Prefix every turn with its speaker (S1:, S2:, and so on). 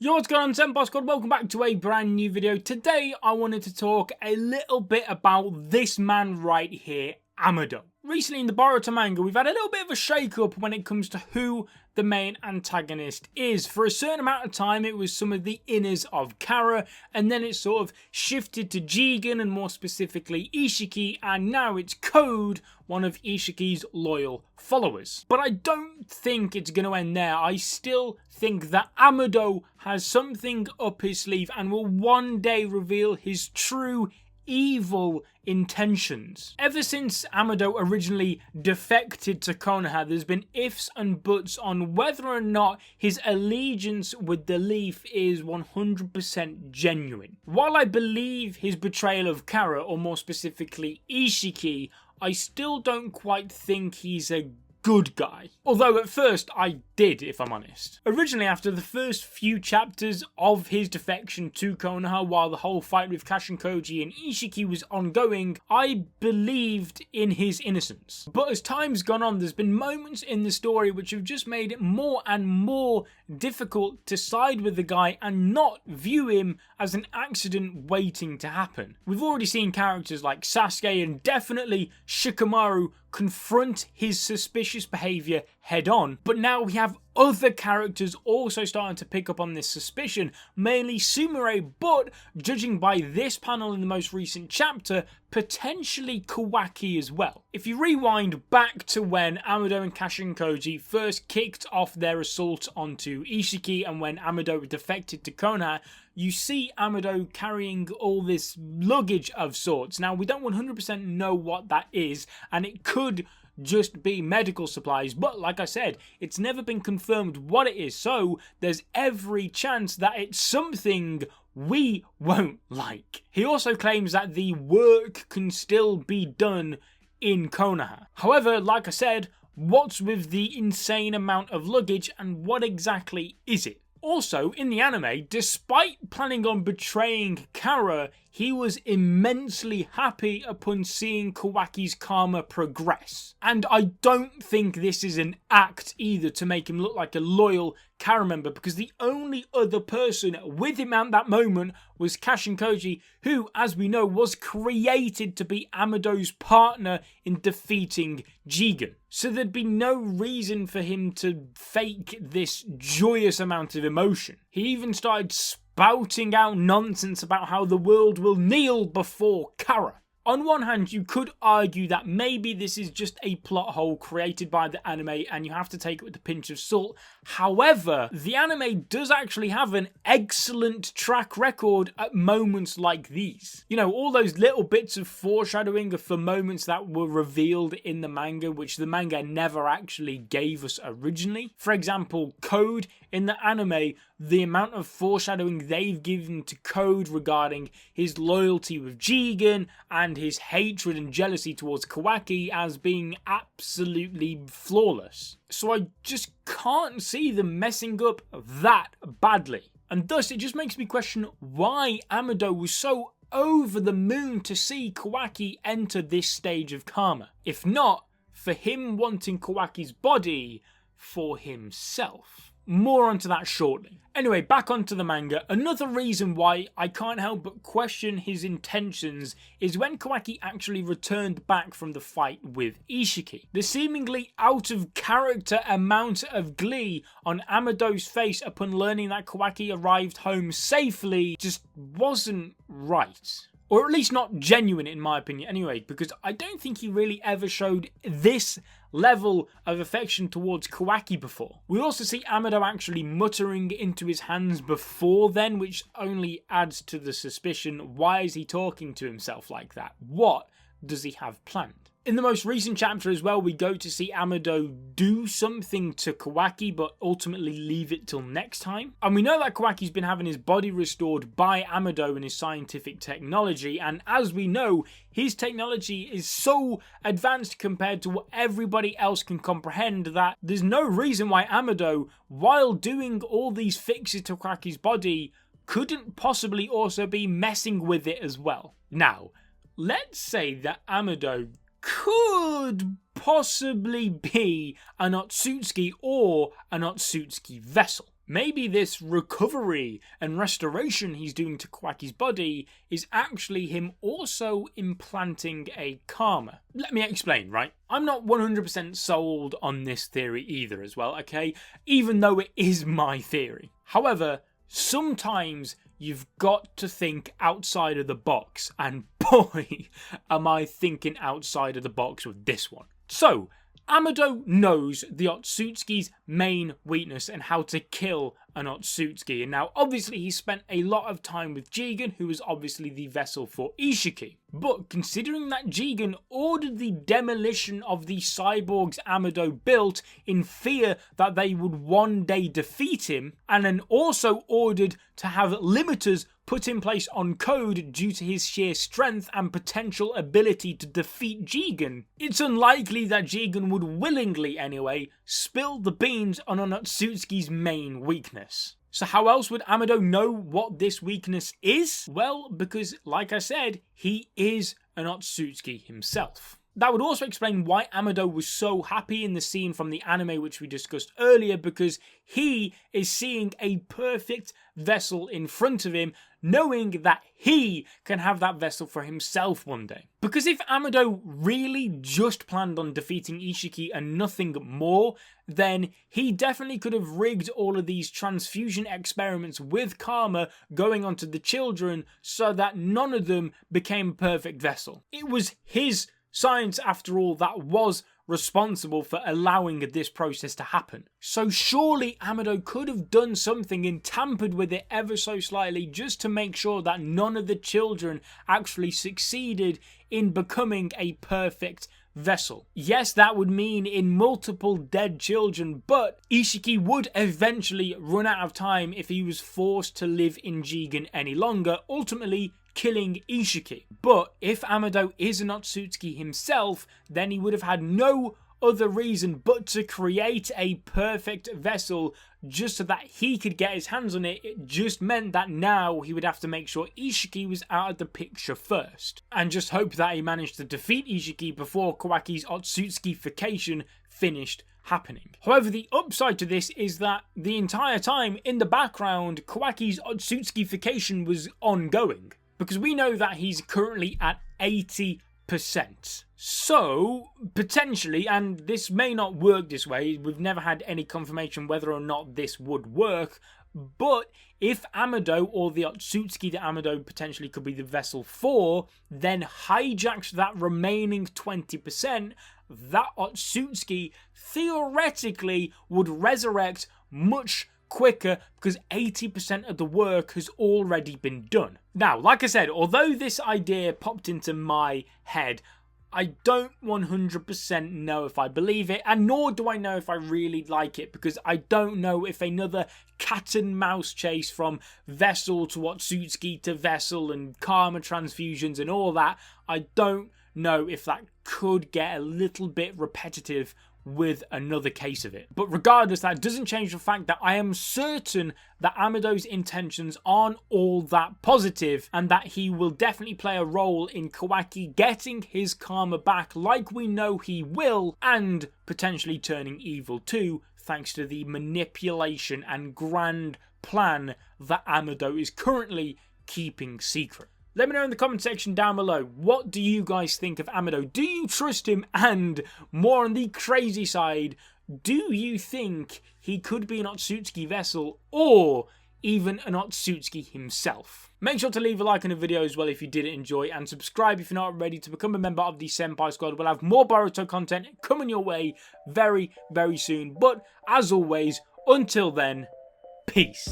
S1: Yo, what's going on, Senpai Squad? Welcome back to a brand new video. Today, I wanted to talk a little bit about this man right here, Amado. Recently in the Boruto Manga, we've had a little bit of a shake-up when it comes to who the main antagonist is. For a certain amount of time, it was some of the inners of Kara, and then it sort of shifted to Jigen, and more specifically Ishiki, and now it's Code, one of Ishiki's loyal followers. But I don't think it's going to end there. I still think that Amado has something up his sleeve and will one day reveal his true evil intentions. Ever since Amado originally defected to Konoha, there's been ifs and buts on whether or not his allegiance with the Leaf is 100% genuine. While I believe his betrayal of Kara, or more specifically Ishiki, I still don't quite think he's a good guy. Although at first I did, if I'm honest. Originally, after the first few chapters of his defection to Konoha, while the whole fight with Kashinkoji and Ishiki was ongoing, I believed in his innocence. But as time's gone on, there's been moments in the story which have just made it more and more difficult to side with the guy and not view him as an accident waiting to happen. We've already seen characters like Sasuke and definitely Shikamaru confront his suspicious behaviour head on, but now we have other characters also starting to pick up on this suspicion, mainly Sumire, but judging by this panel in the most recent chapter, potentially Kawaki as well. If you rewind back to when Amado and Kashinkoji first kicked off their assault onto Ishiki and when Amado defected to Konoha, you see Amado carrying all this luggage of sorts. Now, we don't 100% know what that is, and it could just be medical supplies, but like I said, it's never been confirmed what it is, so there's every chance that it's something we won't like. He also claims that the work can still be done in Konoha. However, like I said, what's with the insane amount of luggage and what exactly is it? Also, in the anime, despite planning on betraying Kara, he was immensely happy upon seeing Kawaki's karma progress. And I don't think this is an act either to make him look like a loyal Kara member, because the only other person with him at that moment was Kashinkoji, who, as we know, was created to be Amado's partner in defeating Jigen. So there'd be no reason for him to fake this joyous amount of emotion. He even started spouting out nonsense about how the world will kneel before Kara. On one hand, you could argue that maybe this is just a plot hole created by the anime and you have to take it with a pinch of salt. However, the anime does actually have an excellent track record at moments like these. You know, all those little bits of foreshadowing for moments that were revealed in the manga, which the manga never actually gave us originally. For example, Code in the anime, the amount of foreshadowing they've given to Code regarding his loyalty with Jigen and his hatred and jealousy towards Kawaki as being absolutely flawless. So I just can't see them messing up that badly. And thus it just makes me question why Amado was so over the moon to see Kawaki enter this stage of karma. If not for him wanting Kawaki's body for himself. More onto that shortly. Anyway, back onto the manga. Another reason why I can't help but question his intentions is when Kawaki actually returned back from the fight with Ishiki. The seemingly out of character amount of glee on Amado's face upon learning that Kawaki arrived home safely just wasn't right. Or at least not genuine in my opinion anyway, because I don't think he really ever showed this level of affection towards Kawaki before. We also see Amado actually muttering into his hands before then, which only adds to the suspicion, why is he talking to himself like that? What does he have planned? In the most recent chapter as well, we go to see Amado do something to Kawaki, but ultimately leave it till next time. And we know that Kawaki's been having his body restored by Amado and his scientific technology, and as we know, his technology is so advanced compared to what everybody else can comprehend that there's no reason why Amado, while doing all these fixes to Kawaki's body, couldn't possibly also be messing with it as well. Now, let's say that Amado could possibly be an Otsutsuki or an Otsutsuki vessel. maybe this recovery and restoration he's doing to Kawaki's body is actually him also implanting a karma. Let me explain, right? I'm not 100% sold on this theory either as well, okay? Even though it is my theory. However, sometimes you've got to think outside of the box, and boy, am I thinking outside of the box with this one. So, Amado knows the Otsutsuki's main weakness and how to kill an Otsutsuki, and now obviously he spent a lot of time with Jigen, who is obviously the vessel for Ishiki. But considering that Jigen ordered the demolition of the cyborgs Amado built in fear that they would one day defeat him, and then also ordered to have limiters put in place on Code due to his sheer strength and potential ability to defeat Jigen, it's unlikely that Jigen would willingly, anyway, spill the beans on an Otsutsuki's main weakness. So how else would Amado know what this weakness is? Well, because, like I said, he is an Otsutsuki himself. That would also explain why Amado was so happy in the scene from the anime which we discussed earlier, because he is seeing a perfect vessel in front of him, knowing that he can have that vessel for himself one day. Because if Amado really just planned on defeating Ishiki and nothing more, then he definitely could have rigged all of these transfusion experiments with karma going onto the children so that none of them became a perfect vessel. It was his science, after all, that was responsible for allowing this process to happen. So surely Amado could have done something and tampered with it ever so slightly just to make sure that none of the children actually succeeded in becoming a perfect vessel. Yes, that would mean in multiple dead children, but Ishiki would eventually run out of time if he was forced to live in Jigen any longer, ultimately killing Ishiki. But if Amado is an Otsutsuki himself, then he would have had no other reason but to create a perfect vessel just so that he could get his hands on it. It just meant that now he would have to make sure Ishiki was out of the picture first, and just hope that he managed to defeat Ishiki before Kawaki's Otsutsukification finished happening. However, the upside to this is that the entire time in the background, Kawaki's Otsutsukification was ongoing, because we know that he's currently at 80%. So, potentially, and this may not work this way, we've never had any confirmation whether or not this would work, but if Amado, or the Otsutsuki that Amado potentially could be the vessel for, then hijacks that remaining 20%, that Otsutsuki theoretically would resurrect much quicker, because 80% of the work has already been done. Now, like I said, although this idea popped into my head, I don't 100% know if I believe it, and nor do I know if I really like it, because I don't know if another cat and mouse chase from vessel to Otsutsuki to vessel and karma transfusions and all that, I don't know if that could get a little bit repetitive with another case of it. But regardless, that doesn't change the fact that I am certain that Amado's intentions aren't all that positive, and that he will definitely play a role in Kawaki getting his karma back like we know he will, and potentially turning evil too, thanks to the manipulation and grand plan that Amado is currently keeping secret. Let me know in the comment section down below, what do you guys think of Amado? Do you trust him? And more on the crazy side, do you think he could be an Otsutsuki vessel, or even an Otsutsuki himself? Make sure to leave a like on the video as well if you did enjoy, and subscribe if you're not ready to become a member of the Senpai Squad. We'll have more Boruto content coming your way very, very soon. But as always, until then, peace.